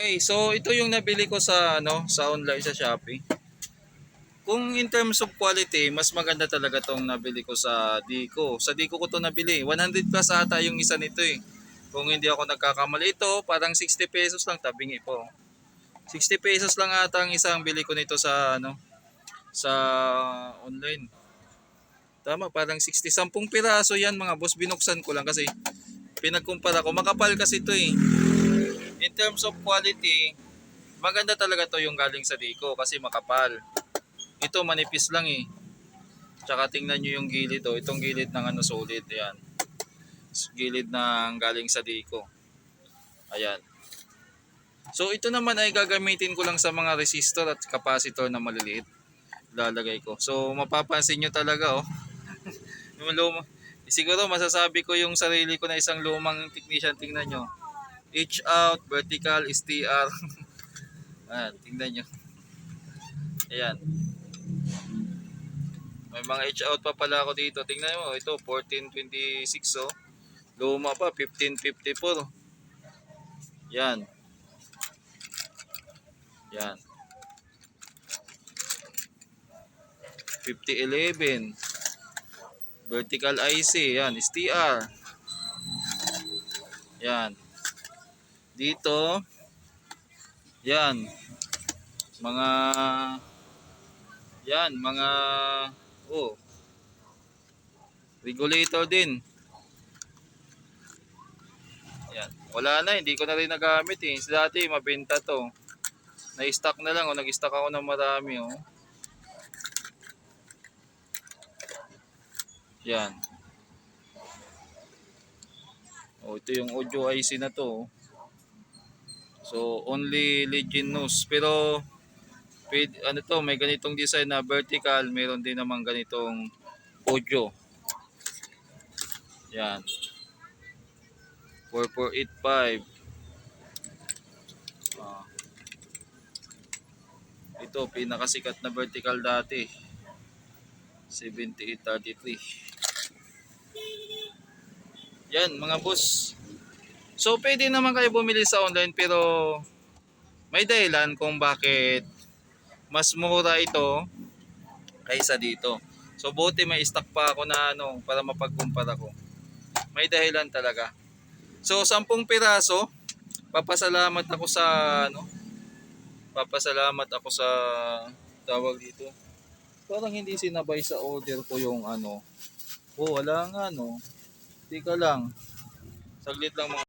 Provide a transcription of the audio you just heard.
Okay, so ito yung nabili ko sa sa online sa Shopee. Kung in terms of quality, mas maganda talaga tong nabili ko sa Dico. Sa Dico ko to nabili. 100 plus ata yung isa nito eh. Kung hindi ako nagkakamali, ito parang 60 pesos lang, tabingi po. 60 pesos lang ata ang isang bili ko nito sa sa online. Tama, parang 60, 10 piraso yan mga boss. Binuksan ko lang kasi pinagkumpara ko. Makapal kasi ito eh. In terms of quality, maganda talaga to yung galing sa Dico kasi makapal. Ito manipis lang eh. Tsaka tingnan nyo yung gilid oh. Itong gilid ng solid. Ayan. Gilid ng galing sa Dico. Ayan. So ito naman ay gagamitin ko lang sa mga resistor at capacitor na maliliit. Lalagay ko. So mapapansin nyo talaga oh. Yung luma. Siguro masasabi ko yung sarili ko na isang lumang technician. Tingnan nyo. H out, vertical, STR. Ayan, tingnan nyo. Ayan. May mga H out pa pala ako dito. Tingnan mo, ito 1426 oh. Luma pa 1554. Yan. Yan. 5011. Vertical IC, yan, STR. Yan. Dito yan. Mga mga oh, regulator din. Yan. Wala na, hindi ko na rin nagamit eh. Dati mabenta to. Na-stock na lang oh, nag-stock ako ng marami oh. Yan. Oh, ito yung audio IC na to. So, only Legion knows. Pero ano to, may ganitong design na vertical, meron din naman ganitong audio. Yan. 4485. Ito pinakasikat na vertical dati. 7833. Yan mga boss. So pwede naman kayo bumili sa online pero may dahilan kung bakit mas mura ito kaysa dito. So buti may stock pa ako na para mapagkumpara ko. May dahilan talaga. So 10 piraso, papasalamat ako sa papasalamat ako sa tawag dito. Parang hindi sinabay sa order ko yung Oh, wala nga Tika lang. Saglit lang mga